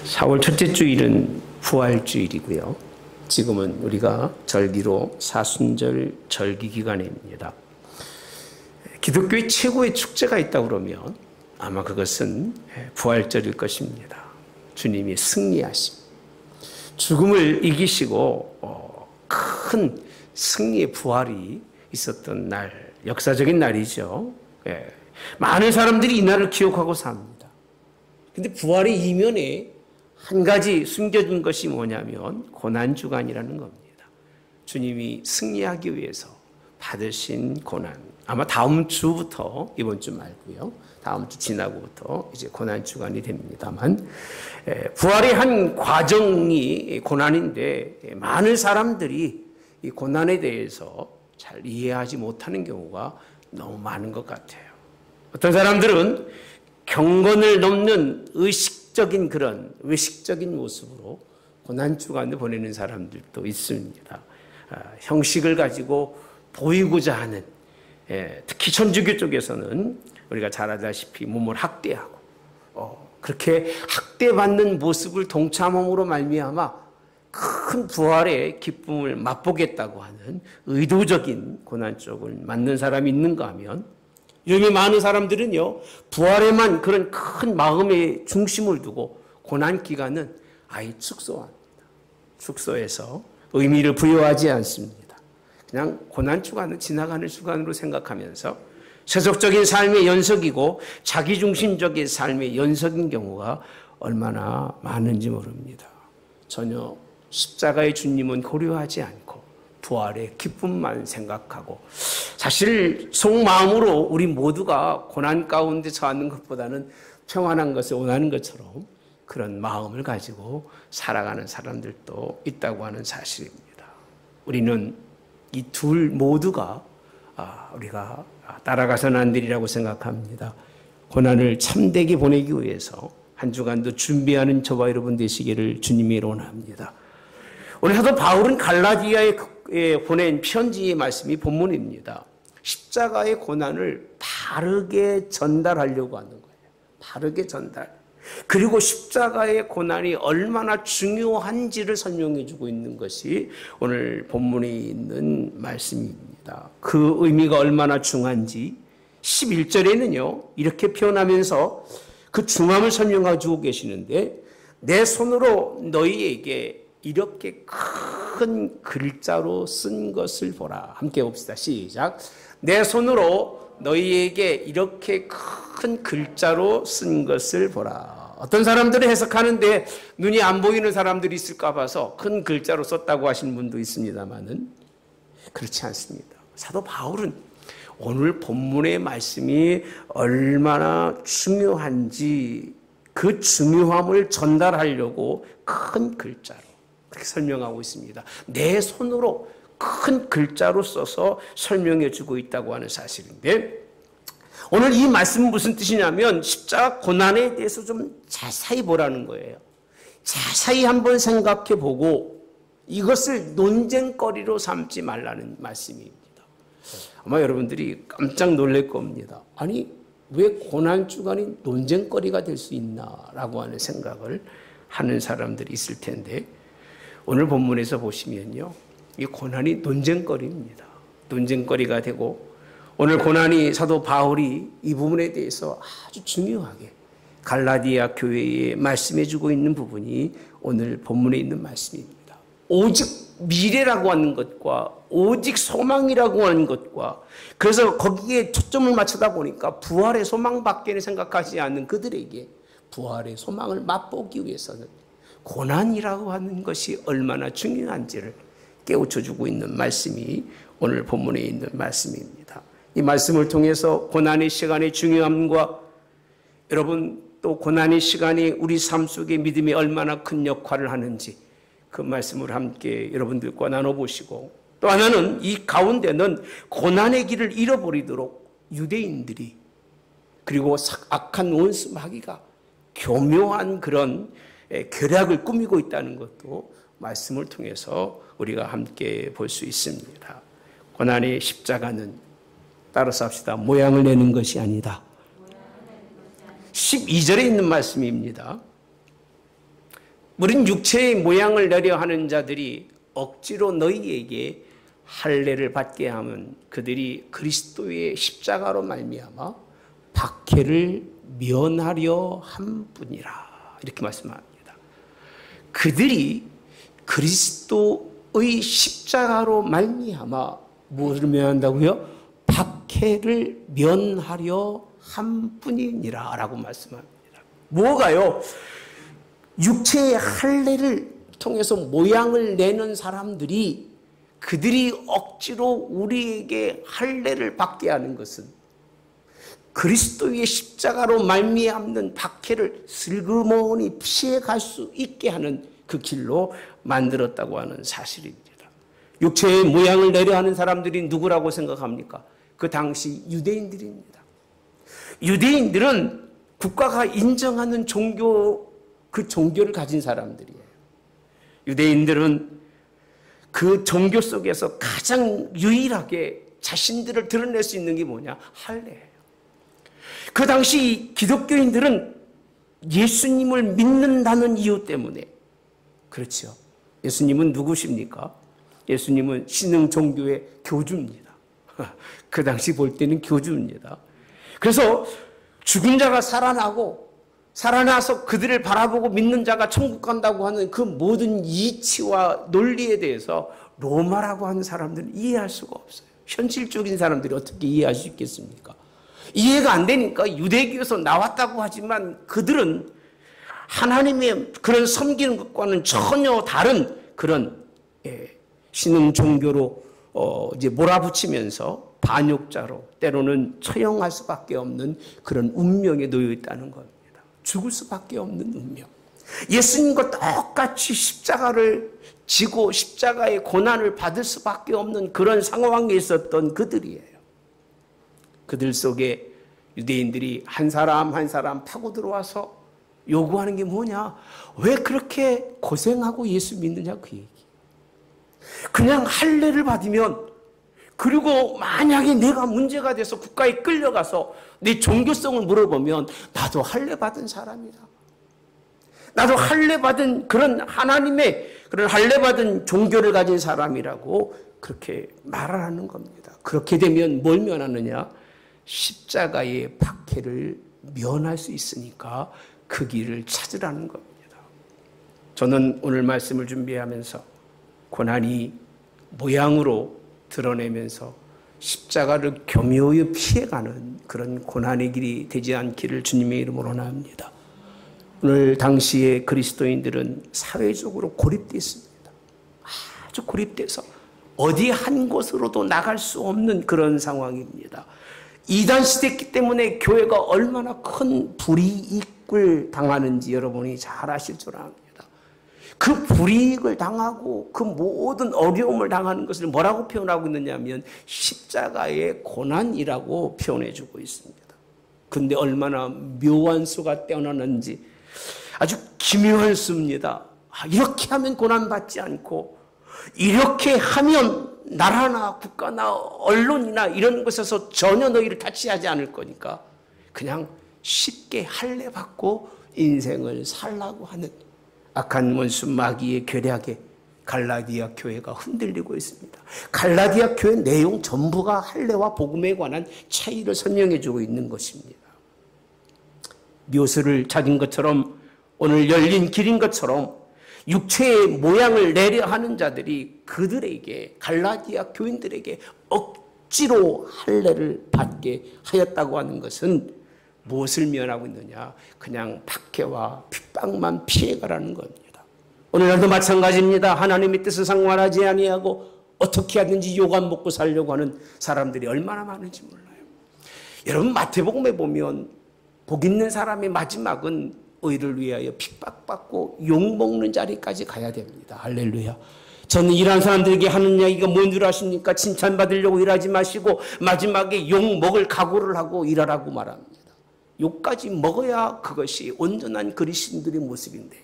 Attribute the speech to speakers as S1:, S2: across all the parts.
S1: 4월 첫째 주일은 부활주일이고요. 지금은 우리가 절기로 사순절 절기 기간입니다. 기독교의 최고의 축제가 있다고 그러면 아마 그것은 부활절일 것입니다. 주님이 승리하심, 죽음을 이기시고 큰 승리의 부활이 있었던 날, 역사적인 날이죠. 많은 사람들이 이 날을 기억하고 삽니다. 그런데 부활의 이면에 한 가지 숨겨진 것이 뭐냐면 고난주간이라는 겁니다. 주님이 승리하기 위해서 받으신 고난. 아마 다음 주부터, 이번 주 말고요, 다음 주 지나고부터 이제 고난주간이 됩니다만, 부활의 한 과정이 고난인데 많은 사람들이 이 고난에 대해서 잘 이해하지 못하는 경우가 너무 많은 것 같아요. 어떤 사람들은 경건을 넘는 의식적인 그런 외식적인 모습으로 고난주간을 보내는 사람들도 있습니다. 형식을 가지고 보이고자 하는, 특히 천주교 쪽에서는 우리가 잘 알다시피 몸을 학대하고 그렇게 학대받는 모습을 동참함으로 말미암아 큰 부활의 기쁨을 맛보겠다고 하는 의도적인 고난 쪽을 맞는 사람이 있는가 하면, 이렇게 많은 사람들은요, 부활에만 그런 큰 마음의 중심을 두고 고난 기간은 아예 축소합니다. 축소해서 의미를 부여하지 않습니다. 그냥 고난 주간은 지나가는 주간으로 생각하면서 세속적인 삶의 연속이고 자기중심적인 삶의 연속인 경우가 얼마나 많은지 모릅니다. 전혀 십자가의 주님은 고려하지 않고 부활의 기쁨만 생각하고, 사실 속마음으로 우리 모두가 고난 가운데 처하는 것보다는 평안한 것을 원하는 것처럼 그런 마음을 가지고 살아가는 사람들도 있다고 하는 사실입니다. 우리는 이 둘 모두가 우리가 따라가서는 안 되리라고 생각합니다. 고난을 참되게 보내기 위해서 한 주간도 준비하는 저와 여러분 되시기를 주님이 원합니다. 오늘 사도 바울은 갈라디아에 보낸 편지의 말씀이 본문입니다. 십자가의 고난을 바르게 전달하려고 하는 거예요. 바르게 전달. 그리고 십자가의 고난이 얼마나 중요한지를 설명해 주고 있는 것이 오늘 본문에 있는 말씀입니다. 그 의미가 얼마나 중요한지 11절에는요, 이렇게 표현하면서 그 중함을 설명해 주고 계시는데, 내 손으로 너희에게 이렇게 큰 글자로 쓴 것을 보라. 함께 봅시다. 시작. 내 손으로 너희에게 이렇게 큰 글자로 쓴 것을 보라. 어떤 사람들은 해석하는데 눈이 안 보이는 사람들이 있을까 봐서 큰 글자로 썼다고 하시는 분도 있습니다만은 그렇지 않습니다. 사도 바울은 오늘 본문의 말씀이 얼마나 중요한지 그 중요함을 전달하려고 큰 글자로 그렇게 설명하고 있습니다. 내 손으로 큰 글자로 써서 설명해 주고 있다고 하는 사실인데, 오늘 이 말씀은 무슨 뜻이냐면 십자가 고난에 대해서 좀 자세히 보라는 거예요. 자세히 한번 생각해 보고 이것을 논쟁거리로 삼지 말라는 말씀입니다. 아마 여러분들이 깜짝 놀랄 겁니다. 아니, 왜 고난주간이 논쟁거리가 될 수 있나라고 하는 생각을 하는 사람들이 있을 텐데, 오늘 본문에서 보시면요, 이 고난이 논쟁거리입니다. 논쟁거리가 되고, 오늘 고난이 사도 바울이 이 부분에 대해서 아주 중요하게 갈라디아 교회에 말씀해 주고 있는 부분이 오늘 본문에 있는 말씀입니다. 오직 미래라고 하는 것과 오직 소망이라고 하는 것과, 그래서 거기에 초점을 맞추다 보니까 부활의 소망밖에 생각하지 않는 그들에게 부활의 소망을 맛보기 위해서는 고난이라고 하는 것이 얼마나 중요한지를 깨우쳐주고 있는 말씀이 오늘 본문에 있는 말씀입니다. 이 말씀을 통해서 고난의 시간의 중요함과, 여러분 또 고난의 시간이 우리 삶 속에 믿음이 얼마나 큰 역할을 하는지 그 말씀을 함께 여러분들과 나눠보시고, 또 하나는 이 가운데는 고난의 길을 잃어버리도록 유대인들이, 그리고 악한 원수 마귀가 교묘한 그런 계략을 꾸미고 있다는 것도 말씀을 통해서 우리가 함께 볼 수 있습니다. 고난의 십자가는, 따라서 합시다, 모양을 내는 것이 아니다. 12절에 있는 말씀입니다. 우린 육체의 모양을 내려 하는 자들이 억지로 너희에게 할례를 받게 하면 그들이 그리스도의 십자가로 말미암아 박해를 면하려 한 뿐이라. 이렇게 말씀합니다. 그들이 그리스도의 십자가로 말미암아 무엇을 면한다고요? 박해를 면하려 한 뿐이니라 라고 말씀합니다. 뭐가요? 육체의 할례를 통해서 모양을 내는 사람들이 그들이 억지로 우리에게 할례를 받게 하는 것은 그리스도의 십자가로 말미암는 박해를 슬그머니 피해갈 수 있게 하는 그 길로 만들었다고 하는 사실입니다. 육체의 모양을 내려 하는 사람들이 누구라고 생각합니까? 그 당시 유대인들입니다. 유대인들은 국가가 인정하는 그 종교를 가진 사람들이에요. 유대인들은 그 종교 속에서 가장 유일하게 자신들을 드러낼 수 있는 게 뭐냐? 할례예요. 그 당시 기독교인들은 예수님을 믿는다는 이유 때문에, 그렇죠. 예수님은 누구십니까? 예수님은 신흥 종교의 교주입니다. 그 당시 볼 때는 교주입니다. 그래서 죽은 자가 살아나서 그들을 바라보고 믿는 자가 천국 간다고 하는 그 모든 이치와 논리에 대해서 로마라고 하는 사람들은 이해할 수가 없어요. 현실적인 사람들이 어떻게 이해할 수 있겠습니까? 이해가 안 되니까 유대교에서 나왔다고 하지만 그들은 하나님의 그런 섬기는 것과는 전혀 다른 그런 신흥 종교로 이제 몰아붙이면서 반역자로 때로는 처형할 수밖에 없는 그런 운명에 놓여 있다는 겁니다. 죽을 수밖에 없는 운명. 예수님과 똑같이 십자가를 지고 십자가의 고난을 받을 수밖에 없는 그런 상황에 있었던 그들이에요. 그들 속에 유대인들이 한 사람 한 사람 파고 들어와서 요구하는 게 뭐냐? 왜 그렇게 고생하고 예수 믿느냐 그 얘기. 그냥 할례를 받으면, 그리고 만약에 내가 문제가 돼서 국가에 끌려가서 내 종교성을 물어보면 나도 할례 받은 사람이다. 나도 할례 받은 그런 하나님의 그런 할례 받은 종교를 가진 사람이라고 그렇게 말을 하는 겁니다. 그렇게 되면 뭘 면하느냐? 십자가의 박해를 면할 수 있으니까 그 길을 찾으라는 겁니다. 저는 오늘 말씀을 준비하면서 고난이 모양으로 드러내면서 십자가를 교묘히 피해가는 그런 고난의 길이 되지 않기를 주님의 이름으로 원합니다. 오늘 당시에 그리스도인들은 사회적으로 고립되어 있습니다. 아주 고립돼서 어디 한 곳으로도 나갈 수 없는 그런 상황입니다. 이단 시대이기 때문에 교회가 얼마나 큰 불이익을 당하는지 여러분이 잘 아실 줄 압니다. 그 불이익을 당하고 그 모든 어려움을 당하는 것을 뭐라고 표현하고 있느냐 하면 십자가의 고난이라고 표현해 주고 있습니다. 근데 얼마나 묘한 수가 떼어나는지 아주 기묘한 수입니다. 이렇게 하면 고난받지 않고 이렇게 하면 나라나 국가나 언론이나 이런 곳에서 전혀 너희를 타치하지 않을 거니까 그냥 쉽게 할례 받고 인생을 살라고 하는 악한 원수 마귀의 계략에 갈라디아 교회가 흔들리고 있습니다. 갈라디아 교회 내용 전부가 할례와 복음에 관한 차이를 설명해 주고 있는 것입니다. 묘수를 찾은 것처럼 오늘 열린 길인 것처럼 육체의 모양을 내려 하는 자들이 그들에게 갈라디아 교인들에게 억지로 할례를 받게 하였다고 하는 것은 무엇을 면하고 있느냐? 그냥 박해와 핍박만 피해가라는 겁니다. 오늘날도 마찬가지입니다. 하나님의 뜻을 상관하지 아니하고 어떻게 하든지 요감 먹고 살려고 하는 사람들이 얼마나 많은지 몰라요. 여러분 마태복음에 보면 복 있는 사람의 마지막은 의를 위하여 핍박받고 욕먹는 자리까지 가야 됩니다. 할렐루야. 저는 일하는 사람들에게 하는 이야기가 뭔 줄 아십니까? 칭찬받으려고 일하지 마시고 마지막에 욕 먹을 각오를 하고 일하라고 말합니다. 욕까지 먹어야 그것이 온전한 그리스도인들의 모습인데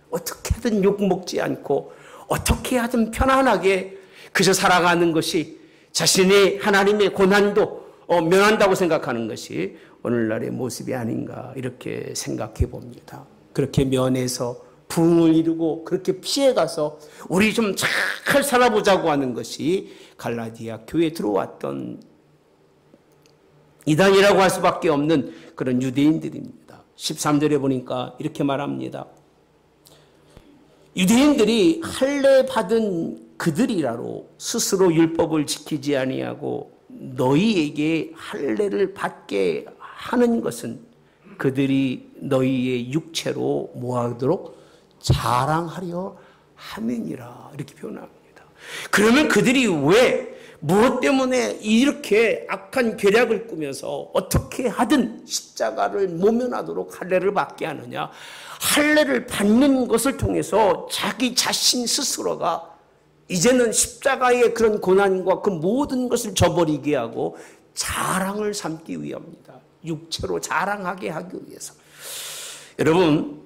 S1: 어떻게 하든 욕 먹지 않고 어떻게 하든 편안하게 그저 살아가는 것이 자신의 하나님의 고난도 면한다고 생각하는 것이 오늘날의 모습이 아닌가 이렇게 생각해 봅니다. 그렇게 면해서 부흥을 이루고 그렇게 피해가서 우리 좀 잘 살아보자고 하는 것이 갈라디아 교회에 들어왔던 이단이라고 할 수밖에 없는 그런 유대인들입니다. 13절에 보니까 이렇게 말합니다. 유대인들이 할례 받은 그들이라로 스스로 율법을 지키지 아니하고 너희에게 할례를 받게 하는 것은 그들이 너희의 육체로 뭐하도록 자랑하려 함이니라. 이렇게 표현합니다. 그러면 그들이 왜 무엇 때문에 이렇게 악한 계략을 꾸며서 어떻게 하든 십자가를 모면하도록 할례를 받게 하느냐? 할례를 받는 것을 통해서 자기 자신 스스로가 이제는 십자가의 그런 고난과 그 모든 것을 저버리게 하고 자랑을 삼기 위함입니다. 육체로 자랑하게 하기 위해서. 여러분,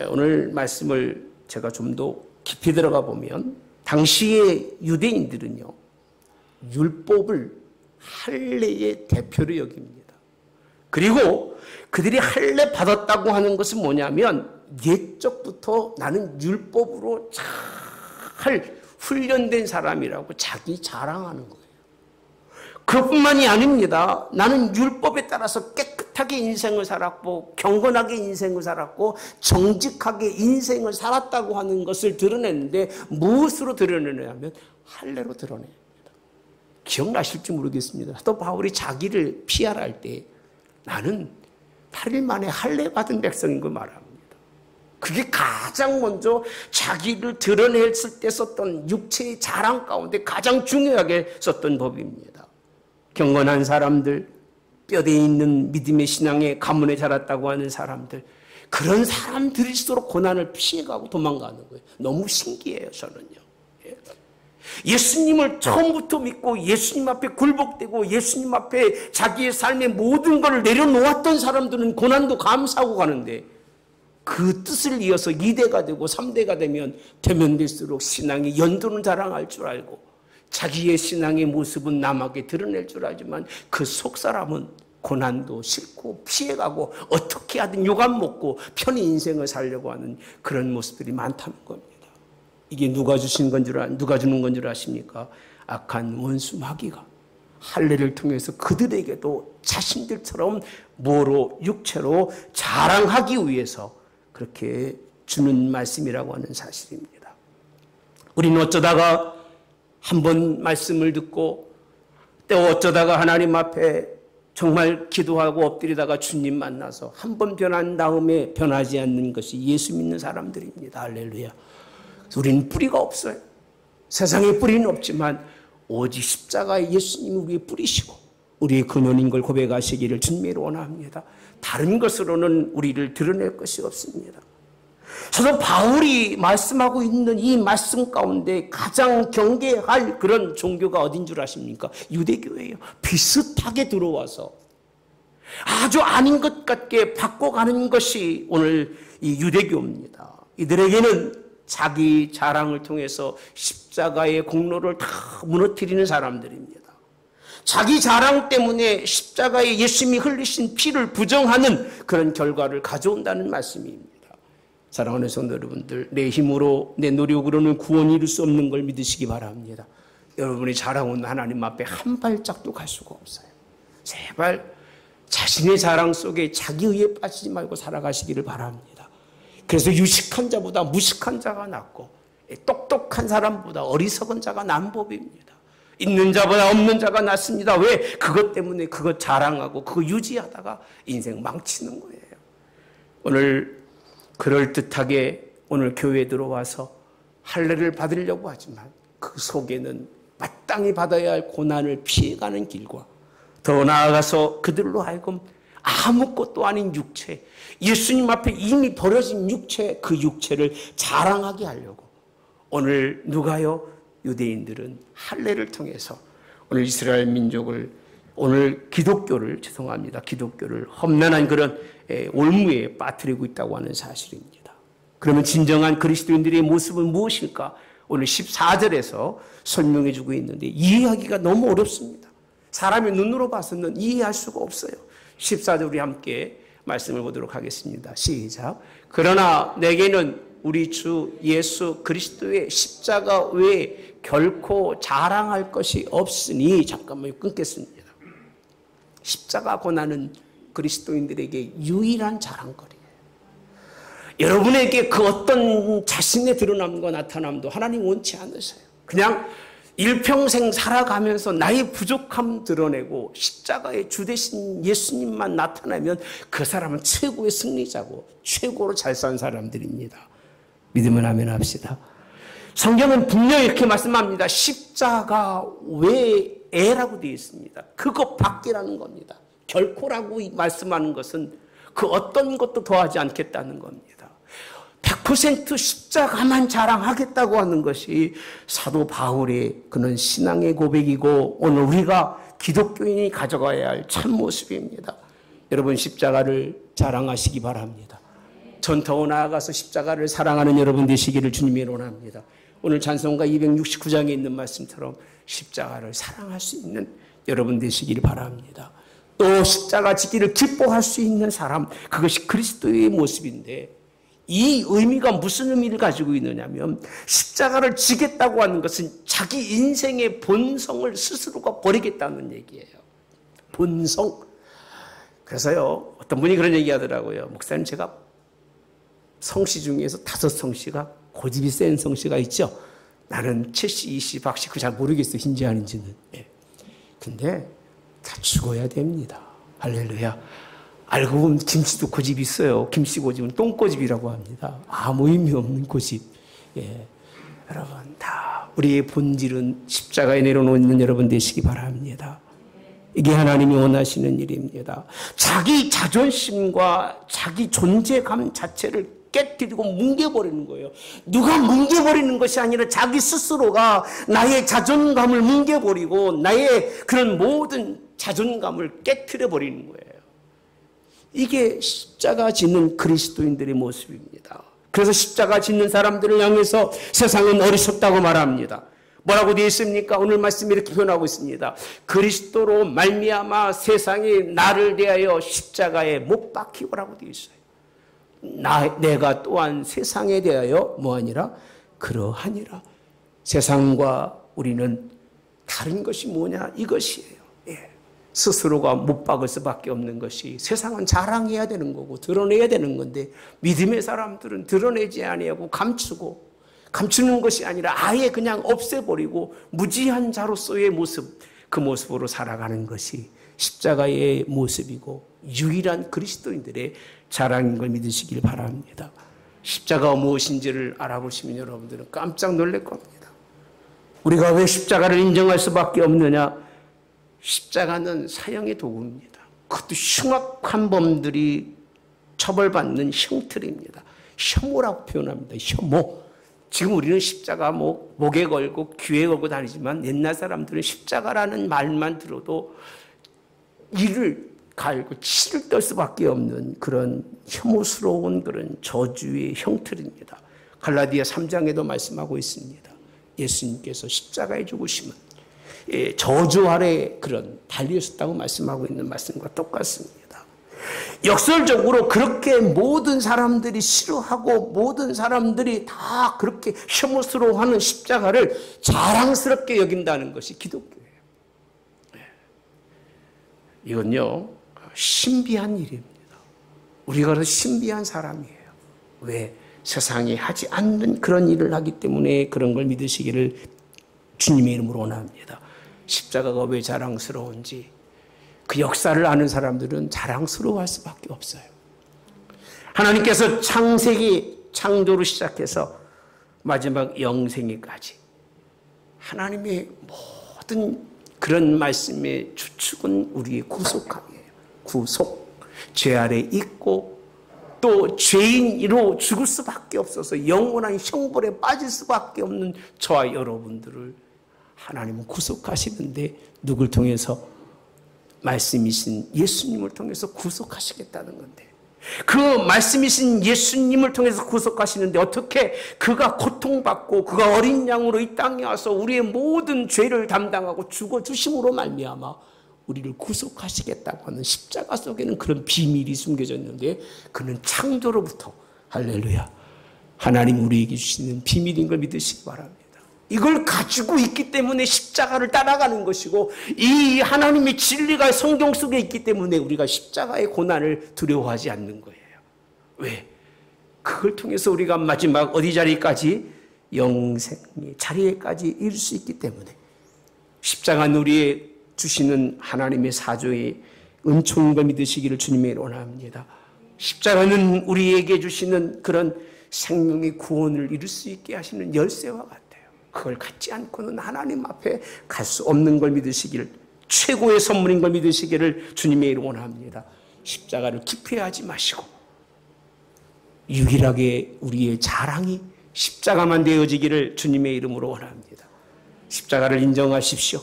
S1: 오늘 말씀을 제가 좀 더 깊이 들어가 보면 당시의 유대인들은요, 율법을 할례의 대표로 여깁니다. 그리고 그들이 할례 받았다고 하는 것은 뭐냐면 옛적부터 나는 율법으로 잘 훈련된 사람이라고 자기 자랑하는 거예요. 그것뿐만이 아닙니다. 나는 율법에 따라서 깨끗하게 인생을 살았고 경건하게 인생을 살았고 정직하게 인생을 살았다고 하는 것을 드러냈는데 무엇으로 드러내냐면 할례로 드러냅니다. 기억나실지 모르겠습니다. 사도 바울이 자기를 피하라 때 나는 8일 만에 할례 받은 백성인 걸 말합니다. 그게 가장 먼저 자기를 드러냈을 때 썼던 육체의 자랑 가운데 가장 중요하게 썼던 법입니다. 경건한 사람들, 뼈대 있는 믿음의 신앙의 가문에 자랐다고 하는 사람들, 그런 사람들일수록 고난을 피해가고 도망가는 거예요. 너무 신기해요, 저는요. 예수님을 처음부터 믿고 예수님 앞에 굴복되고 예수님 앞에 자기의 삶의 모든 것을 내려놓았던 사람들은 고난도 감사하고 가는데 그 뜻을 이어서 2대가 되고 3대가 되면 될수록 신앙의 연도는 자랑할 줄 알고 자기의 신앙의 모습은 남에게 드러낼 줄 알지만 그 속사람은 고난도 싫고 피해가고 어떻게 하든 욕안 먹고 편히 인생을 살려고 하는 그런 모습들이 많다는 겁니다. 이게 누가 주는 건 줄 아십니까? 악한 원수 마귀가 할례를 통해서 그들에게도 자신들처럼 뭐로 육체로 자랑하기 위해서 그렇게 주는 말씀이라고 하는 사실입니다. 우리는 어쩌다가 한 번 말씀을 듣고 또 어쩌다가 하나님 앞에 정말 기도하고 엎드리다가 주님 만나서 한 번 변한 다음에 변하지 않는 것이 예수 믿는 사람들입니다. 할렐루야. 우리는 뿌리가 없어요. 세상에 뿌리는 없지만 오직 십자가에 예수님이 우리의 뿌리시고 우리의 근원인 걸 고백하시기를 주님으로 원합니다. 다른 것으로는 우리를 드러낼 것이 없습니다. 사도 바울이 말씀하고 있는 이 말씀 가운데 가장 경계할 그런 종교가 어딘 줄 아십니까? 유대교예요. 비슷하게 들어와서 아주 아닌 것 같게 바꿔가는 것이 오늘 이 유대교입니다. 이들에게는 자기 자랑을 통해서 십자가의 공로를 다 무너뜨리는 사람들입니다. 자기 자랑 때문에 십자가에 예수님이 흘리신 피를 부정하는 그런 결과를 가져온다는 말씀입니다. 사랑하는 성도 여러분들, 내 힘으로 내 노력으로는 구원 이룰 수 없는 걸 믿으시기 바랍니다. 여러분의 자랑은 하나님 앞에 한 발짝도 갈 수가 없어요. 제발 자신의 자랑 속에 자기 의에 빠지지 말고 살아가시기를 바랍니다. 그래서 유식한 자보다 무식한 자가 낫고 똑똑한 사람보다 어리석은 자가 난 법입니다. 있는 자보다 없는 자가 낫습니다. 왜? 그것 때문에 그것 자랑하고 그거 유지하다가 인생 망치는 거예요. 오늘 그럴듯하게 오늘 교회에 들어와서 할례를 받으려고 하지만 그 속에는 마땅히 받아야 할 고난을 피해가는 길과 더 나아가서 그들로 하여금 아무것도 아닌 육체, 예수님 앞에 이미 버려진 육체, 그 육체를 자랑하게 하려고 오늘 누가요? 유대인들은 할례를 통해서 오늘 이스라엘 민족을, 오늘 기독교를 험난한 그런 올무에 빠뜨리고 있다고 하는 사실입니다. 그러면 진정한 그리스도인들의 모습은 무엇일까? 오늘 14절에서 설명해 주고 있는데 이해하기가 너무 어렵습니다. 사람의 눈으로 봐서는 이해할 수가 없어요. 14절 우리 함께 말씀을 보도록 하겠습니다. 시작. 그러나 내게는 우리 주 예수 그리스도의 십자가 외에 결코 자랑할 것이 없으니, 잠깐만 끊겠습니다. 십자가 고난은 그리스도인들에게 유일한 자랑거리예요. 여러분에게 그 어떤 자신의 드러남과 나타남도 하나님 원치 않으세요. 그냥 일평생 살아가면서 나의 부족함 드러내고 십자가의 주 되신 예수님만 나타나면 그 사람은 최고의 승리자고 최고로 잘 산 사람들입니다. 믿으면 아멘 합시다. 성경은 분명히 이렇게 말씀합니다. 십자가 외에라고 되어 있습니다. 그것 밖이라는 겁니다. 결코라고 말씀하는 것은 그 어떤 것도 더하지 않겠다는 겁니다. 100% 십자가만 자랑하겠다고 하는 것이 사도 바울의 그는 신앙의 고백이고 오늘 우리가 기독교인이 가져가야 할 참모습입니다. 여러분 십자가를 자랑하시기 바랍니다. 전 더 나아가서 십자가를 사랑하는 여러분 되시기를 주님이 원합니다. 오늘 찬송가 269장에 있는 말씀처럼 십자가를 사랑할 수 있는 여러분 되시기를 바랍니다. 또 십자가 지기를 기뻐할 수 있는 사람, 그것이 그리스도의 모습인데 이 의미가 무슨 의미를 가지고 있느냐면 십자가를 지겠다고 하는 것은 자기 인생의 본성을 스스로가 버리겠다는 얘기예요. 본성. 그래서요, 어떤 분이 그런 얘기 하더라고요. 목사님, 제가 성씨 중에서 5성씨가 고집이 센 성씨가 있죠. 나는 최씨, 이씨, 박씨 그 잘 모르겠어요. 인지 아닌지는. 예. 근데 다 죽어야 됩니다. 할렐루야. 알고 보면 김씨도 고집이 있어요. 김씨 고집은 똥고집이라고 합니다. 아무 의미 없는 고집. 예. 여러분, 다 우리의 본질은 십자가에 내려놓는 여러분 되시기 바랍니다. 이게 하나님이 원하시는 일입니다. 자기 자존심과 자기 존재감 자체를 깨뜨리고 뭉개버리는 거예요. 누가 뭉개버리는 것이 아니라 자기 스스로가 나의 자존감을 뭉개버리고 나의 그런 모든 자존감을 깨뜨려버리는 거예요. 이게 십자가 짓는 그리스도인들의 모습입니다. 그래서 십자가 짓는 사람들을 향해서 세상은 어리석다고 말합니다. 뭐라고 되어 있습니까? 오늘 말씀이 이렇게 표현하고 있습니다. 그리스도로 말미암아 세상이 나를 대하여 십자가에 못 박히고라고 되어 있어요. 내가 또한 세상에 대하여 뭐하니라? 그러하니라. 세상과 우리는 다른 것이 뭐냐? 이것이에요. 예. 스스로가 못 박을 수밖에 없는 것이, 세상은 자랑해야 되는 거고 드러내야 되는 건데 믿음의 사람들은 드러내지 아니하고 감추는 것이 아니라 아예 그냥 없애버리고 무지한 자로서의 모습, 그 모습으로 살아가는 것이 십자가의 모습이고 유일한 그리스도인들의 자랑인 걸 믿으시길 바랍니다. 십자가가 무엇인지를 알아보시면 여러분들은 깜짝 놀랄 겁니다. 우리가 왜 십자가를 인정할 수밖에 없느냐? 십자가는 사형의 도구입니다. 그것도 흉악한 범들이 처벌받는 형틀입니다. 혐오라고 표현합니다. 혐오. 지금 우리는 십자가 목에 걸고 귀에 걸고 다니지만 옛날 사람들은 십자가라는 말만 들어도 이를 갈고 치를 떨 수밖에 없는 그런 혐오스러운 그런 저주의 형틀입니다. 갈라디아 3장에도 말씀하고 있습니다. 예수님께서 십자가에 죽으심은 저주 아래 그런 달리셨다고 말씀하고 있는 말씀과 똑같습니다. 역설적으로 그렇게 모든 사람들이 싫어하고 모든 사람들이 다 그렇게 혐오스러워하는 십자가를 자랑스럽게 여긴다는 것이 기독교예요. 이건요, 신비한 일입니다. 우리가 그래서 신비한 사람이에요. 왜? 세상이 하지 않는 그런 일을 하기 때문에 그런 걸 믿으시기를 주님의 이름으로 원합니다. 십자가가 왜 자랑스러운지 그 역사를 아는 사람들은 자랑스러워할 수밖에 없어요. 하나님께서 창세기 창조로 시작해서 마지막 영생에까지 하나님의 모든 그런 말씀의 주축은 우리의 구속함이에요. 구속. 죄 아래 있고 또 죄인으로 죽을 수밖에 없어서 영원한 형벌에 빠질 수밖에 없는 저와 여러분들을 하나님은 구속하시는데 누굴 통해서? 말씀이신 예수님을 통해서 구속하시겠다는 건데, 그 말씀이신 예수님을 통해서 구속하시는데 어떻게 그가 고통받고 그가 어린 양으로 이 땅에 와서 우리의 모든 죄를 담당하고 죽어주심으로 말미암아 우리를 구속하시겠다고 하는 십자가 속에는 그런 비밀이 숨겨져 있는데, 그는 창조로부터 할렐루야 하나님 우리에게 주시는 비밀인 걸 믿으시기 바랍니다. 이걸 가지고 있기 때문에 십자가를 따라가는 것이고, 이 하나님의 진리가 성경 속에 있기 때문에 우리가 십자가의 고난을 두려워하지 않는 거예요. 왜? 그걸 통해서 우리가 마지막 어디 자리까지? 영생의 자리에까지 이룰 수 있기 때문에 십자가는 우리의 주시는 하나님의 사조의 은총인 걸 믿으시기를 주님의 원합니다. 십자가는 우리에게 주시는 그런 생명의 구원을 이룰 수 있게 하시는 열쇠와 같아요. 그걸 갖지 않고는 하나님 앞에 갈 수 없는 걸 믿으시기를, 최고의 선물인 걸 믿으시기를 주님의 이름 원합니다. 십자가를 기피하지 마시고 유일하게 우리의 자랑이 십자가만 되어지기를 주님의 이름으로 원합니다. 십자가를 인정하십시오.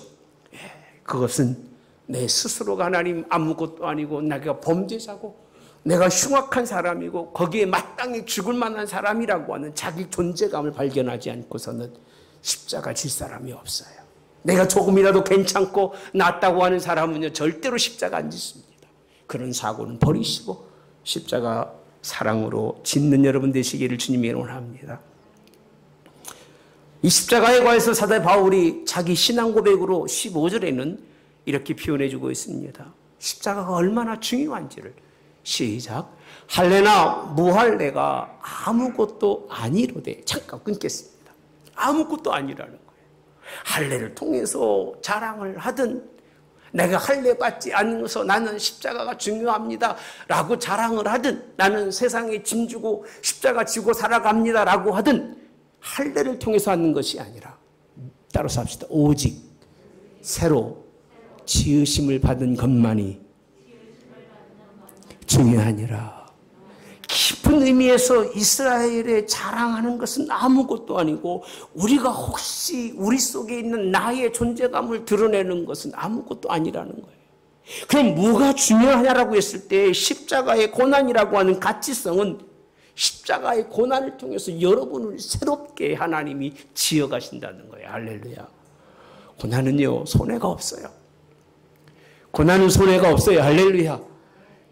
S1: 그것은 내 스스로가 하나님 아무것도 아니고 내가 범죄자고 내가 흉악한 사람이고 거기에 마땅히 죽을 만한 사람이라고 하는 자기 존재감을 발견하지 않고서는 십자가 질 사람이 없어요. 내가 조금이라도 괜찮고 낫다고 하는 사람은요 절대로 십자가 안 짓습니다. 그런 사고는 버리시고 십자가 사랑으로 짓는 여러분 되시기를 주님이 원합니다. 이 십자가에 관해서 사도 바울이 자기 신앙 고백으로 15절에는 이렇게 표현해주고 있습니다. 십자가가 얼마나 중요한지를. 시작. 할례나 무할례가 아무것도 아니로되. 잠깐 끊겠습니다. 아무것도 아니라는 거예요. 할례를 통해서 자랑을 하든 내가 할례 받지 않아서 나는 십자가가 중요합니다 라고 자랑을 하든, 나는 세상에 짐지고 십자가 지고 살아갑니다 라고 하든, 할례를 통해서 하는 것이 아니라 따라서 합시다. 오직 새로 지으심을 받은 것만이 중요하니라. 깊은 의미에서 이스라엘에 자랑하는 것은 아무것도 아니고, 우리가 혹시 우리 속에 있는 나의 존재감을 드러내는 것은 아무것도 아니라는 거예요. 그럼 뭐가 중요하냐라고 했을 때 십자가의 고난이라고 하는 가치성은 십자가의 고난을 통해서 여러분을 새롭게 하나님이 지어가신다는 거예요. 할렐루야. 고난은요 손해가 없어요. 고난은 손해가 없어요. 할렐루야.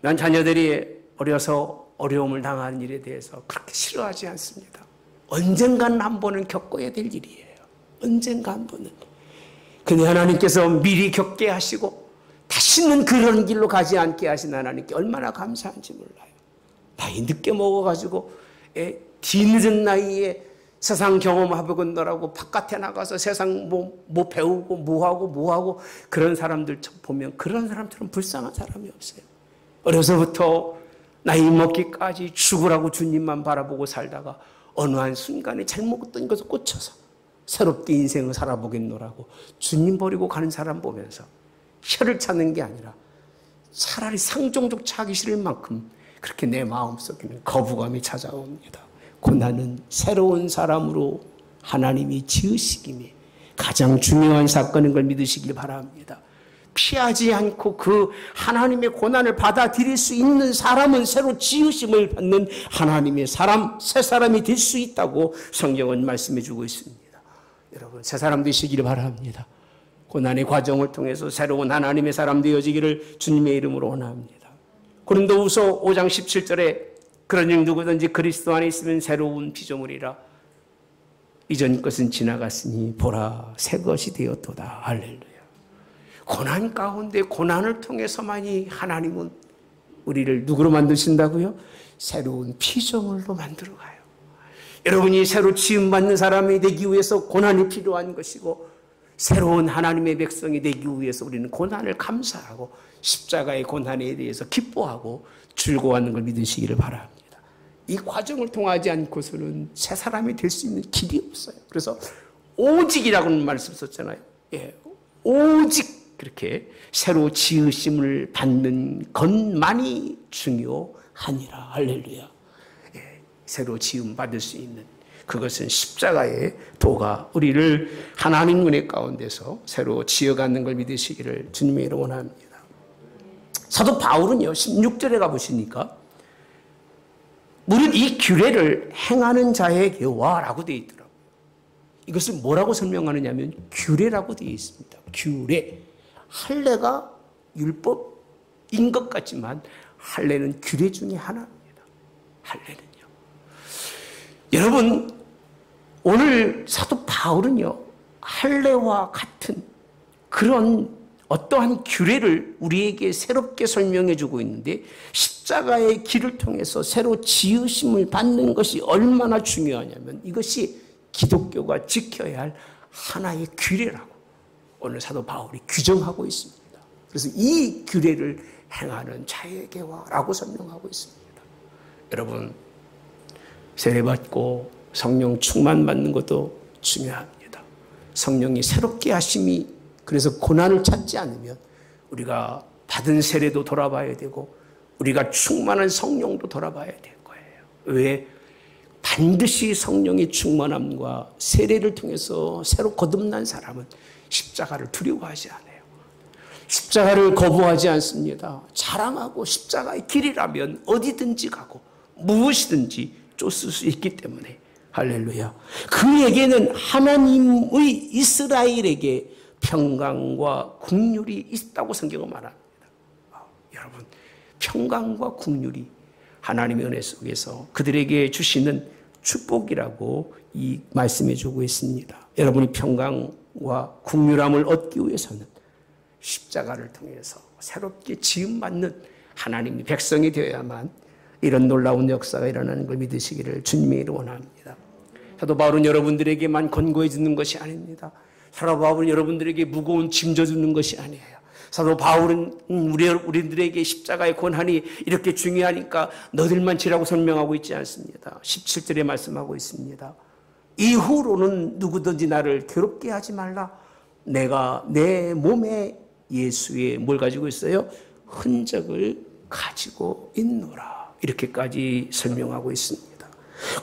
S1: 난 자녀들이 어려서 어려움을 당하는 일에 대해서 그렇게 싫어하지 않습니다. 언젠간 한 번은 겪어야 될 일이에요. 언젠가 한 번은. 근데 하나님께서 미리 겪게 하시고 다시는 그런 길로 가지 않게 하신 하나님께 얼마나 감사한지 몰라요. 나이 늦게 먹어가지고 뒤늦은 나이에 세상 경험해보건너라고 바깥에 나가서 세상 뭐 배우고 뭐하고 그런 사람들 보면 그런 사람처럼 불쌍한 사람이 없어요. 어려서부터 나이 먹기까지 죽으라고 주님만 바라보고 살다가 어느 한 순간에 잘못했던 것을 꽂혀서 새롭게 인생을 살아보겠노라고 주님 버리고 가는 사람 보면서 혀를 차는 게 아니라 차라리 상종조차 하기 싫을 만큼 그렇게 내 마음속에는 거부감이 찾아옵니다. 고난은 새로운 사람으로 하나님이 지으시기에 가장 중요한 사건인 걸 믿으시길 바랍니다. 피하지 않고 그 하나님의 고난을 받아들일 수 있는 사람은 새로 지으심을 받는 하나님의 사람, 새 사람이 될 수 있다고 성경은 말씀해 주고 있습니다. 여러분, 새 사람 되시기를 바랍니다. 고난의 과정을 통해서 새로운 하나님의 사람 되어지기를 주님의 이름으로 원합니다. 고린도후서 5장 17절에 그러니 누구든지 그리스도 안에 있으면 새로운 피조물이라 이전 것은 지나갔으니 보라 새 것이 되었도다. 할렐루야. 고난 가운데 고난을 통해서만이 하나님은 우리를 누구로 만드신다고요? 새로운 피조물로 만들어가요. 여러분이 새로 지음받는 사람이 되기 위해서 고난이 필요한 것이고, 새로운 하나님의 백성이 되기 위해서 우리는 고난을 감사하고 십자가의 고난에 대해서 기뻐하고 즐거워하는 걸 믿으시기를 바랍니다. 이 과정을 통하지 않고서는 새 사람이 될 수 있는 길이 없어요. 그래서 오직이라고는 말씀 썼잖아요. 오직 그렇게 새로 지으심을 받는 것만이 중요하니라. 할렐루야. 새로 지음 받을 수 있는 그것은 십자가의 도가 우리를 하나님 은혜 가운데서 새로 지어가는 걸 믿으시기를 주님의 이름으로 원합니다. 사도 바울은요 16절에 가보시니까 무릇 이 규례를 행하는 자에게와 라고 되어 있더라고요. 이것을 뭐라고 설명하느냐면 규례라고 되어 있습니다. 규례. 할례가 율법인 것 같지만 할례는 규례 중에 하나입니다. 할례는요. 여러분, 오늘 사도 바울은요, 할례와 같은 그런 어떠한 규례를 우리에게 새롭게 설명해 주고 있는데, 십자가의 길을 통해서 새로 지으심을 받는 것이 얼마나 중요하냐면 이것이 기독교가 지켜야 할 하나의 규례라고 오늘 사도 바울이 규정하고 있습니다. 그래서 이 규례를 행하는 자에게와라고 설명하고 있습니다. 여러분, 세례받고 성령 충만 받는 것도 중요합니다. 성령이 새롭게 하심이, 그래서 고난을 찾지 않으면 우리가 받은 세례도 돌아봐야 되고 우리가 충만한 성령도 돌아봐야 될 거예요. 왜? 반드시 성령의 충만함과 세례를 통해서 새로 거듭난 사람은 십자가를 두려워하지 않아요. 십자가를 거부하지 않습니다. 자랑하고 십자가의 길이라면 어디든지 가고 무엇이든지 쫓을 수 있기 때문에, 할렐루야. 그에게는 하나님의 이스라엘에게 평강과 국률이 있다고 성경은 말합니다. 여러분, 평강과 국률이 하나님의 은혜 속에서 그들에게 주시는 축복이라고 이 말씀해 주고 있습니다. 여러분이 평강과 국률함을 얻기 위해서는 십자가를 통해서 새롭게 지음받는 하나님의 백성이 되어야만 이런 놀라운 역사가 일어나는 걸 믿으시기를 주님의 이름으로 원합니다. 사도 바울은 여러분들에게만 권고해 주는 것이 아닙니다. 사도 바울은 여러분들에게 무거운 짐 져주는 것이 아니에요. 사도 바울은 우리들에게 십자가의 권한이 이렇게 중요하니까 너들만 지라고 설명하고 있지 않습니다. 17절에 말씀하고 있습니다. 이후로는 누구든지 나를 괴롭게 하지 말라. 내가 내 몸에 예수의 뭘 가지고 있어요? 흔적을 가지고 있노라. 이렇게까지 설명하고 있습니다.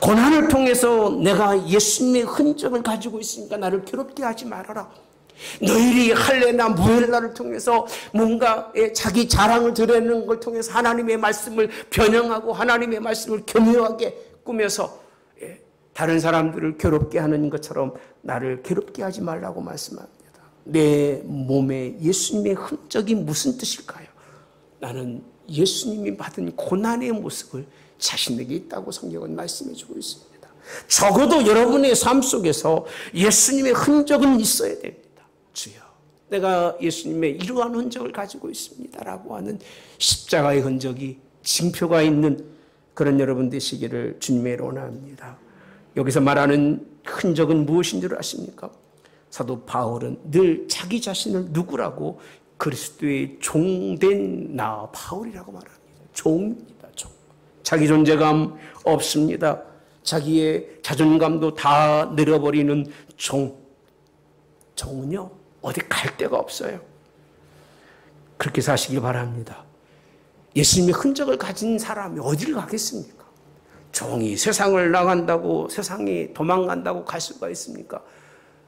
S1: 고난을 통해서 내가 예수님의 흔적을 가지고 있으니까 나를 괴롭게 하지 말아라. 너희들이 할례나 무헬라를 통해서 뭔가 자기 자랑을 드러내는 걸 통해서 하나님의 말씀을 변형하고 하나님의 말씀을 교묘하게 꾸며서 다른 사람들을 괴롭게 하는 것처럼 나를 괴롭게 하지 말라고 말씀합니다. 내 몸에 예수님의 흔적이 무슨 뜻일까요? 나는 예수님이 받은 고난의 모습을 자신에게 있다고 성경은 말씀해 주고 있습니다. 적어도 여러분의 삶 속에서 예수님의 흔적은 있어야 됩니다. 주여, 내가 예수님의 이러한 흔적을 가지고 있습니다라고 하는 십자가의 흔적이, 징표가 있는 그런 여러분 되시기를 주님의 원합니다. 여기서 말하는 흔적은 무엇인 줄 아십니까? 사도 바울은 늘 자기 자신을 누구라고? 그리스도의 종된 나 바울이라고 말합니다. 종입니다. 종. 자기 존재감 없습니다. 자기의 자존감도 다 내려버리는 종. 종은요, 어디 갈 데가 없어요. 그렇게 사시길 바랍니다. 예수님의 흔적을 가진 사람이 어디를 가겠습니까? 종이 세상을 나간다고, 세상에 도망간다고 갈 수가 있습니까?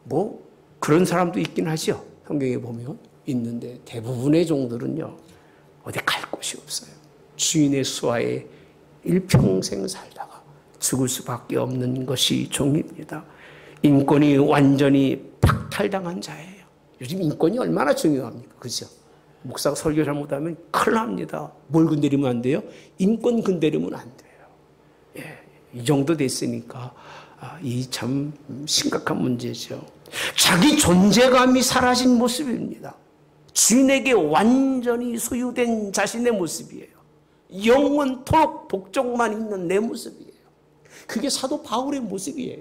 S1: 뭐 그런 사람도 있긴 하죠. 성경에 보면 있는데 대부분의 종들은요, 어디 갈 곳이 없어요. 주인의 수하에 일평생 살다가 죽을 수밖에 없는 것이 종입니다. 인권이 완전히 박탈당한 자예요. 요즘 인권이 얼마나 중요합니까? 그죠? 목사가 설교 잘못하면 큰일 납니다. 뭘 건드리면 안 돼요? 인권 건드리면 안 돼요. 예, 이 정도 됐으니까 이 참 심각한 문제죠. 자기 존재감이 사라진 모습입니다. 주인에게 완전히 소유된 자신의 모습이에요. 영원토록 복종만 있는 내 모습이에요. 그게 사도 바울의 모습이에요.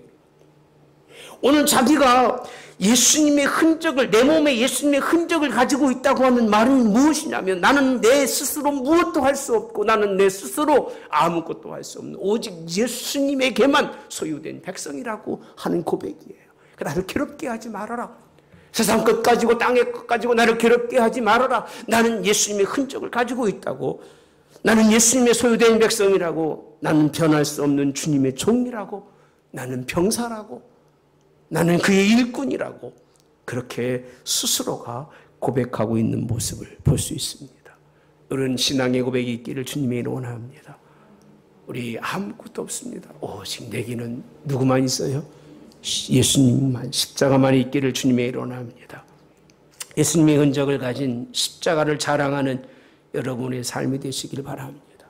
S1: 오늘 자기가 예수님의 흔적을, 내 몸에 예수님의 흔적을 가지고 있다고 하는 말은 무엇이냐면, 나는 내 스스로 무엇도 할 수 없고 나는 내 스스로 아무것도 할 수 없는 오직 예수님에게만 소유된 백성이라고 하는 고백이에요. 나를 괴롭게 하지 말아라. 세상 것 가지고 땅의 것 가지고 나를 괴롭게 하지 말아라. 나는 예수님의 흔적을 가지고 있다고. 나는 예수님의 소유된 백성이라고. 나는 변할 수 없는 주님의 종이라고. 나는 병사라고. 나는 그의 일꾼이라고. 그렇게 스스로가 고백하고 있는 모습을 볼 수 있습니다. 이런 신앙의 고백이 있기를 주님의 이름으로 원합니다. 우리 아무것도 없습니다. 오직 내게는 누구만 있어요? 예수님만, 십자가만 있기를 주님의 이름으로 원합니다. 예수님의 흔적을 가진 십자가를 자랑하는 여러분의 삶이 되시길 바랍니다.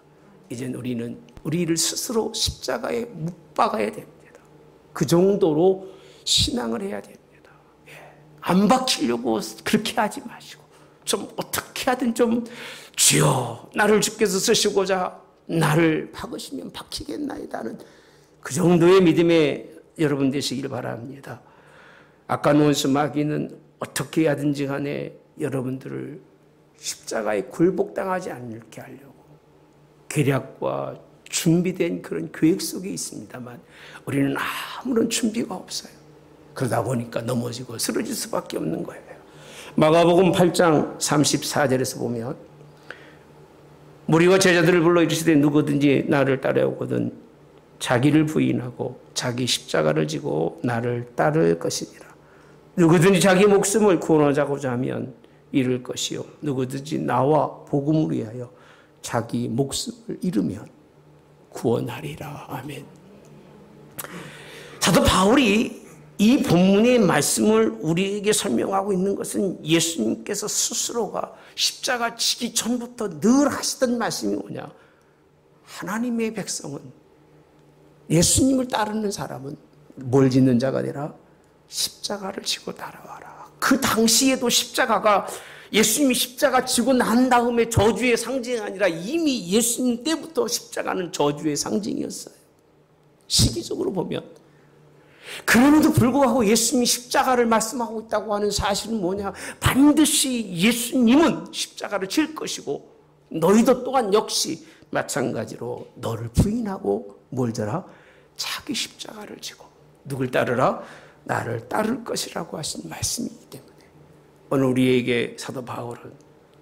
S1: 이젠 우리는 우리를 스스로 십자가에 못 박아야 됩니다. 그 정도로 신앙을 해야 됩니다. 안 박히려고 그렇게 하지 마시고 좀 어떻게 하든 좀 주여 나를 주께서 쓰시고자 나를 박으시면 박히겠나이다는 그 정도의 믿음에 여러분 되시길 바랍니다. 악한 원수 마귀는 어떻게 하든지 간에 여러분들을 십자가에 굴복당하지 않게 하려고 계략과 준비된 그런 계획 속에 있습니다만 우리는 아무런 준비가 없어요. 그러다 보니까 넘어지고 쓰러질 수밖에 없는 거예요. 마가복음 8장 34절에서 보면 무리가 제자들을 불러 이르시되 누구든지 나를 따라오거든 자기를 부인하고 자기 십자가를 지고 나를 따를 것이니라. 누구든지 자기 목숨을 구원하자고자 하면 잃을 것이요 누구든지 나와 복음을 위하여 자기 목숨을 잃으면 구원하리라. 아멘. 사도 바울이 이 본문의 말씀을 우리에게 설명하고 있는 것은 예수님께서 스스로가 십자가 지기 전부터 늘 하시던 말씀이 뭐냐? 하나님의 백성은 예수님을 따르는 사람은 뭘 짓는 자가 되라? 십자가를 지고 따라와라. 그 당시에도 십자가가 예수님이 십자가 지고 난 다음에 저주의 상징이 아니라 이미 예수님 때부터 십자가는 저주의 상징이었어요. 시기적으로 보면. 그럼에도 불구하고 예수님이 십자가를 말씀하고 있다고 하는 사실은 뭐냐? 반드시 예수님은 십자가를 질 것이고 너희도 또한 역시 마찬가지로 너를 부인하고 뭘 들어? 자기 십자가를 지고 누굴 따르라? 나를 따를 것이라고 하신 말씀이기 때문에 오늘 우리에게 사도 바울은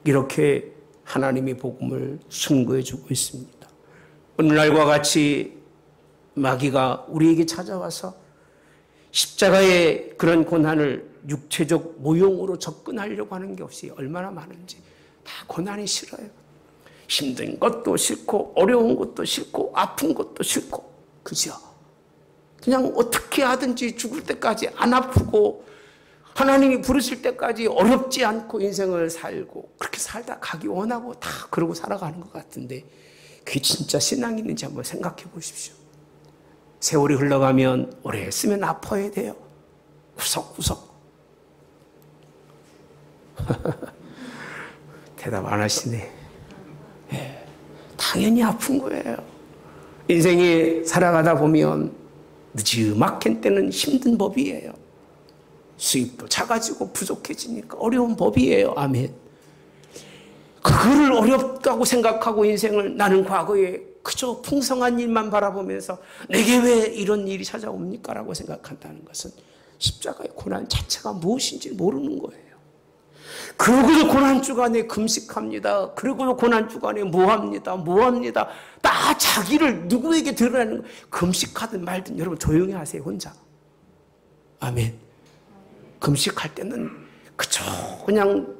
S1: 이렇게 하나님의 복음을 선고해 주고 있습니다. 오늘날과 같이 마귀가 우리에게 찾아와서 십자가의 그런 고난을 육체적 모형으로 접근하려고 하는 게 없이 얼마나 많은지 다 고난이 싫어요. 힘든 것도 싫고 어려운 것도 싫고 아픈 것도 싫고 그죠? 그냥 어떻게 하든지 죽을 때까지 안 아프고 하나님이 부르실 때까지 어렵지 않고 인생을 살고 그렇게 살다 가기 원하고 다 그러고 살아가는 것 같은데 그게 진짜 신앙이 있는지 한번 생각해 보십시오. 세월이 흘러가면 오래 했으면 아파야 돼요. 구석구석. 대답 안 하시네. 네, 당연히 아픈 거예요. 인생이 살아가다 보면 늦지막한 때는 힘든 법이에요. 수입도 작아지고 부족해지니까 어려운 법이에요. 아멘. 그거를 어렵다고 생각하고 인생을 나는 과거에 그저 풍성한 일만 바라보면서 내게 왜 이런 일이 찾아옵니까? 라고 생각한다는 것은 십자가의 고난 자체가 무엇인지 모르는 거예요. 그러고도 고난주간에 금식합니다. 그러고도 고난주간에 뭐합니다. 다 자기를 누구에게 드러내는 거예요. 금식하든 말든 여러분 조용히 하세요. 혼자. 아멘. 금식할 때는 그저 그냥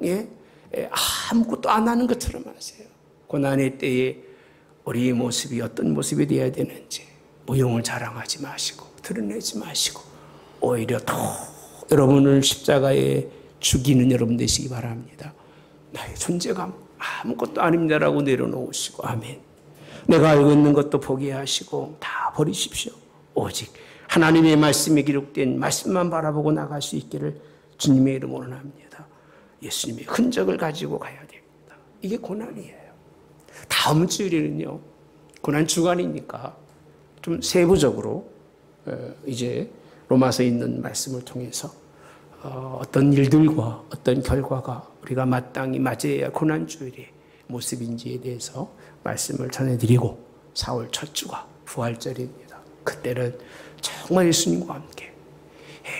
S1: 아무것도 안 하는 것처럼 하세요. 고난의 때에 우리의 모습이 어떤 모습이 되어야 되는지 모형을 자랑하지 마시고 드러내지 마시고 오히려 더 여러분을 십자가에 죽이는 여러분 되시기 바랍니다. 나의 존재감 아무것도 아닙니다라고 내려놓으시고 아멘. 내가 알고 있는 것도 포기하시고 다 버리십시오. 오직 하나님의 말씀에 기록된 말씀만 바라보고 나갈 수 있기를 주님의 이름으로 원합니다. 예수님의 흔적을 가지고 가야 됩니다. 이게 고난이에요. 다음 주일에는요. 고난 주간이니까 좀 세부적으로 이제 로마서에 있는 말씀을 통해서 어떤 일들과 어떤 결과가 우리가 마땅히 맞이해야 고난 주일의 모습인지에 대해서 말씀을 전해드리고 4월 첫 주가 부활절입니다. 그때는 정말 예수님과 함께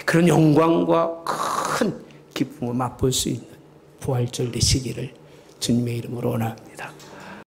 S1: 그런 영광과 큰 기쁨을 맛볼 수 있는 부활절 되시기를 주님의 이름으로 원합니다.